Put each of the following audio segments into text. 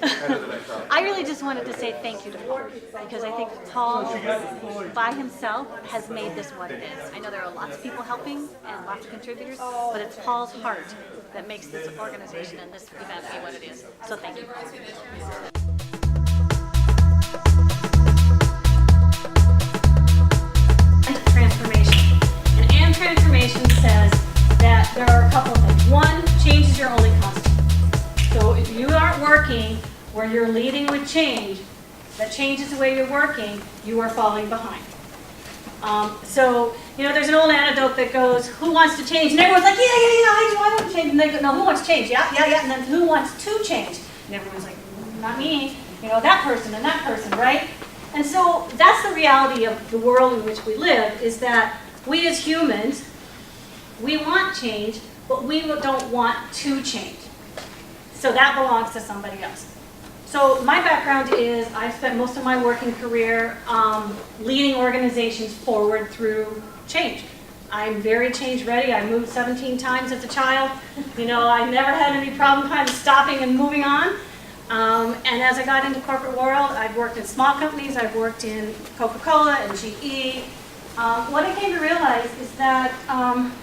I really just wanted to say thank you to Paul, because I think Paul by himself has made this what it is. I know there are lots of people helping and lots of contributors, but it's Paul's heart that makes this organization and this event be what it is. So thank you. Transformation. And transformation says that there are a couple of things. One, change is your only constant. So if you aren't working where you're leading with change, that changes the way you're working, you are falling behind. So, you know, there's an old anecdote that goes, who wants to change? And everyone's like, yeah, I want to change. And they go, no, who wants to change? Yeah. And then who wants to change? And everyone's like, not me. You know, that person and that person, right? And so that's the reality of the world in which we live, is that we as humans, we want change, but we don't want to change. So that belongs to somebody else. So my background is I've spent most of my working career leading organizations forward through change. I'm very change ready. I moved 17 times as a child. You know, I never had any problem kind of stopping and moving on. And as I got into corporate world, I've worked in small companies. I've worked in Coca-Cola and GE. What I came to realize is that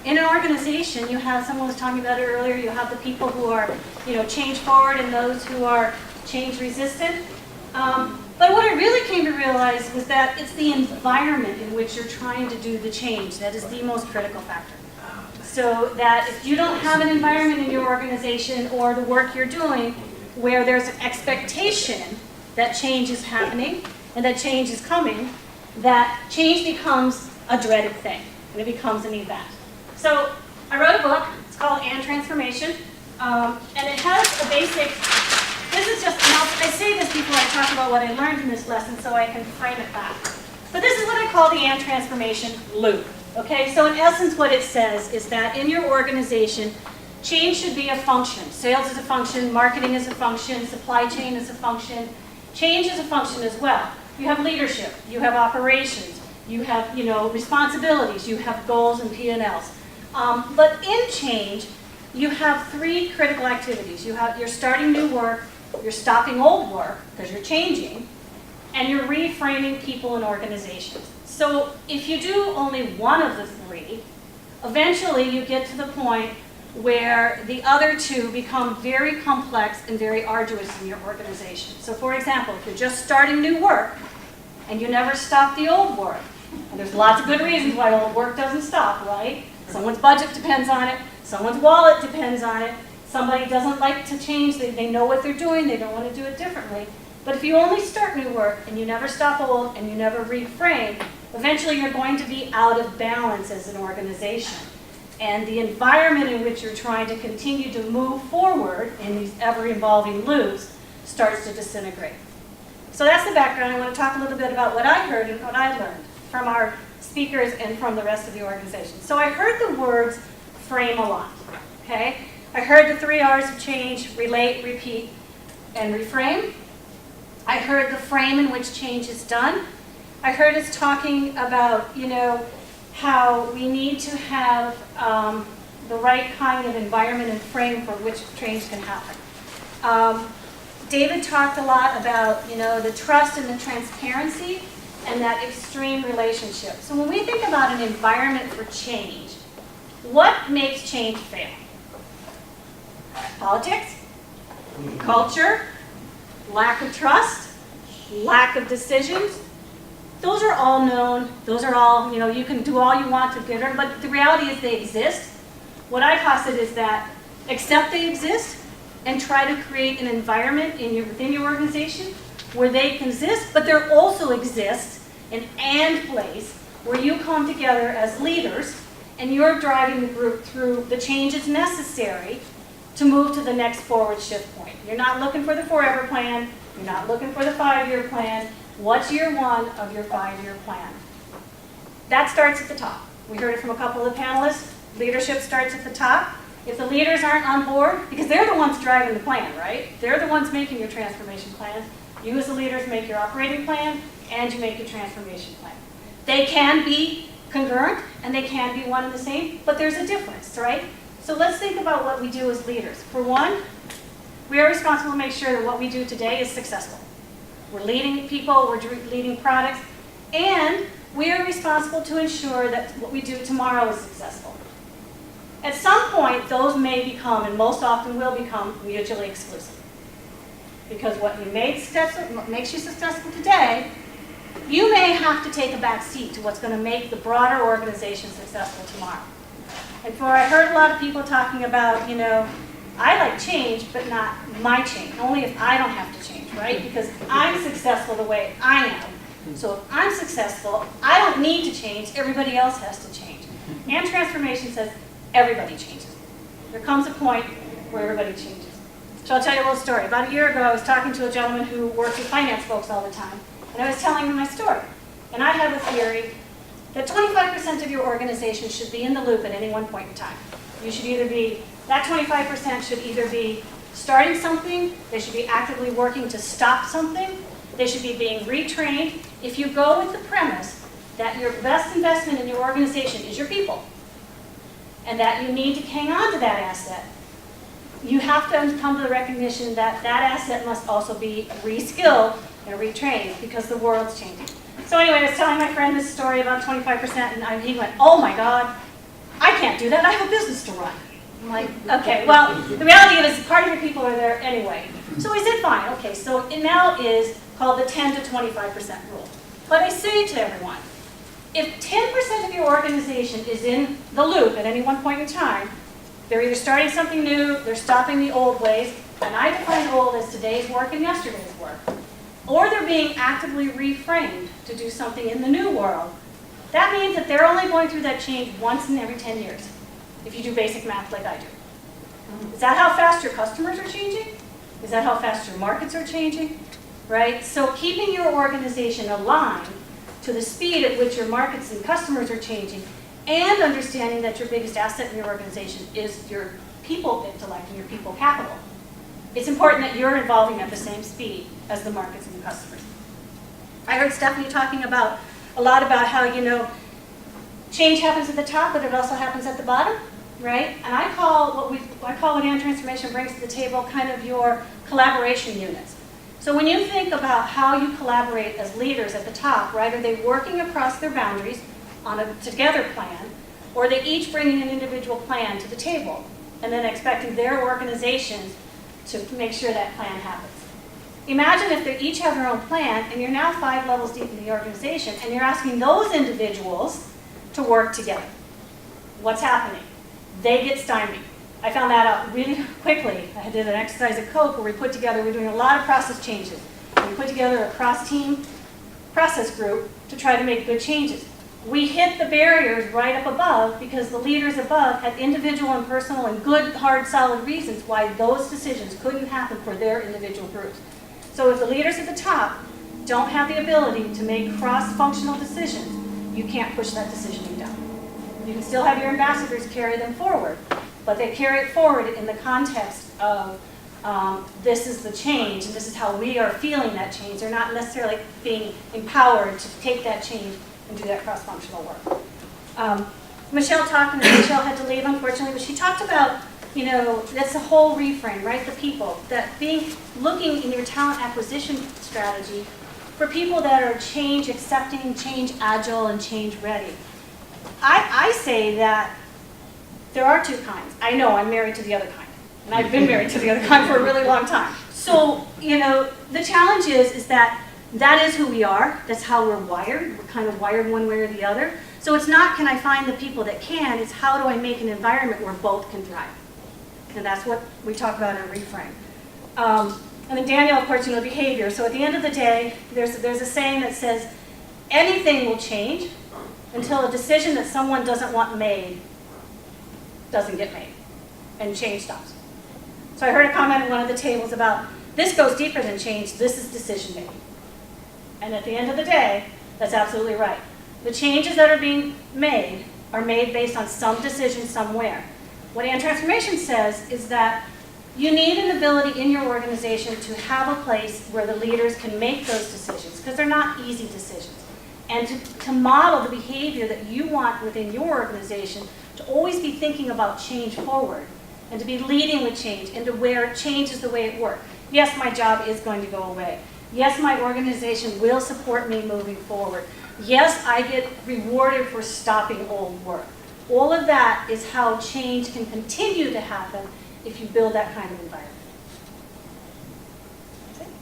in an organization, you have, someone was talking about it earlier, you have the people who are, you know, change forward and those who are change resistant. But what I really came to realize was that it's the environment in which you're trying to do the change that is the most critical factor. So that if you don't have an environment in your organization or the work you're doing where there's an expectation that change is happening and that change is coming, that change becomes a dreaded thing, and it becomes an event. So I wrote a book, it's called And Transformation, and it has a basic, this is just, I say this before I talk about what I learned in this lesson so I can frame it back. But this is what I call the And Transformation loop. Okay, so in essence what it says is that in your organization, change should be a function. Sales is a function, marketing is a function, supply chain is a function. Change is a function as well. You have leadership, you have operations, you have, you know, responsibilities, you have goals and P&Ls. But in change, you have three critical activities. You're starting new work, you're stopping old work because you're changing, and you're reframing people and organizations. So if you do only one of the three, eventually you get to the point where the other two become very complex and very arduous in your organization. So for example, if you're just starting new work and you never stop the old work, and there's lots of good reasons why old work doesn't stop, right? Someone's budget depends on it, someone's wallet depends on it, somebody doesn't like to change, they know what they're doing, they don't want to do it differently. But if you only start new work and you never stop old and you never reframe, eventually you're going to be out of balance as an organization. And the environment in which you're trying to continue to move forward in these ever-evolving loops starts to disintegrate. So that's the background. I want to talk a little bit about what I heard and what I learned from our speakers and from the rest of the organization. So I heard the words frame a lot, okay? I heard the 3 R's of change: relate, repeat, and reframe. I heard the frame in which change is done. I heard us talking about, you know, how we need to have the right kind of environment and frame for which change can happen. David talked a lot about, you know, the trust and the transparency and that extreme relationship. So when we think about an environment for change, what makes change fail? Politics, culture, lack of trust, lack of decisions. Those are all known, those are all, you know, you can do all you want to get them, but the reality is they exist. What I posit is that accept they exist and try to create an environment within your organization where they can exist, but there also exists an and place where you come together as leaders and you're driving the group through the changes necessary to move to the next forward shift point. You're not looking for the forever plan, you're not looking for the 5-year plan. What's year 1 of your 5-year plan? That starts at the top. We heard it from a couple of the panelists. Leadership starts at the top. If the leaders aren't on board, because they're the ones driving the plan, right? They're the ones making your transformation plans. You as the leaders make your operating plan and you make your transformation plan. They can be congruent and they can be one and the same, but there's a difference, right? So let's think about what we do as leaders. For one, We are responsible to make sure that what we do today is successful. We're leading people, we're leading products, and we are responsible to ensure that what we do tomorrow is successful. At some point, those may become, and most often will become, mutually exclusive. Because what makes you successful today, you may have to take a back seat to what's going to make the broader organization successful tomorrow. And I heard a lot of people talking about, I like change, but not my change. Only if I don't have to change, right? Because I'm successful the way I am. So if I'm successful, I don't need to change. Everybody else has to change. And transformation says everybody changes. There comes a point where everybody changes. So I'll tell you a little story. About a year ago, I was talking to a gentleman who works with finance folks all the time. And I was telling him my story. And I have a theory that 25% of your organization should be in the loop at any one point in time. You should either be, that 25% should either be starting something, they should be actively working to stop something, they should be being retrained. If you go with the premise that your best investment in your organization is your people, and that you need to hang on to that asset, you have to come to the recognition that that asset must also be re-skilled and retrained because the world's changing. So anyway, I was telling my friend this story about 25%, and he went, oh my God, I can't do that, I have a business to run. I'm like, okay, well, the reality is part of your people are there anyway. So he said, fine, okay, so it now is called the 10 to 25% rule. But I say to everyone, if 10% of your organization is in the loop at any one point in time, they're either starting something new, they're stopping the old ways, and I define old as today's work and yesterday's work, or they're being actively reframed to do something in the new world, that means that they're only going through that change once in every 10 years, if you do basic math like I do. Is that how fast your customers are changing? Is that how fast your markets are changing? Right? So keeping your organization aligned to the speed at which your markets and customers are changing, and understanding that your biggest asset in your organization is your people intellect and your people capital. It's important that you're evolving at the same speed as the markets and the customers. I heard Stephanie talking a lot about how, change happens at the top, but it also happens at the bottom, right? And I call what Aon Transformation brings to the table kind of your collaboration units. So when you think about how you collaborate as leaders at the top, right, are they working across their boundaries on a together plan, or are they each bringing an individual plan to the table and then expecting their organizations to make sure that plan happens? Imagine if they each have their own plan and you're now 5 levels deep in the organization and you're asking those individuals to work together. What's happening? They get stymied. I found that out really quickly. I did an exercise at Coke where we're doing a lot of process changes. We put together a cross-team process group to try to make good changes. We hit the barriers right up above because the leaders above had individual and personal and good, hard, solid reasons why those decisions couldn't happen for their individual groups. So if the leaders at the top don't have the ability to make cross-functional decisions, you can't push that decisioning down. You can still have your ambassadors carry them forward, but they carry it forward in the context of this is the change and this is how we are feeling that change. They're not necessarily being empowered to take that change and do that cross-functional work. Michelle talked, and Michelle had to leave unfortunately, but she talked about, that's the whole reframe, right? The people, that looking in your talent acquisition strategy for people that are change accepting, change agile, and change ready. I say that there are 2 kinds. I know I'm married to the other kind, and I've been married to the other kind for a really long time. So, the challenge is that is who we are. That's how we're wired. We're kind of wired one way or the other. So it's not, can I find the people that can, it's how do I make an environment where both can thrive. And that's what we talk about in Reframe. And then Daniel, of course, behavior. So at the end of the day, there's a saying that says, anything will change until a decision that someone doesn't want made doesn't get made, and change stops. So I heard a comment at one of the tables about, this goes deeper than change, this is decision making. And at the end of the day, that's absolutely right. The changes that are being made are made based on some decision somewhere. What Aon Transformation says is that you need an ability in your organization to have a place where the leaders can make those decisions, because they're not easy decisions. And to model the behavior that you want within your organization, to always be thinking about change forward, and to be leading with change, and to where change is the way it works. Yes, my job is going to go away. Yes, my organization will support me moving forward. Yes, I get rewarded for stopping old work. All of that is how change can continue to happen if you build that kind of environment. That's it.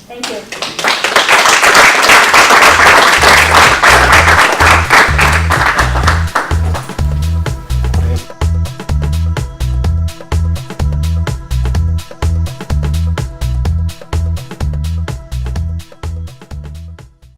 Thank you.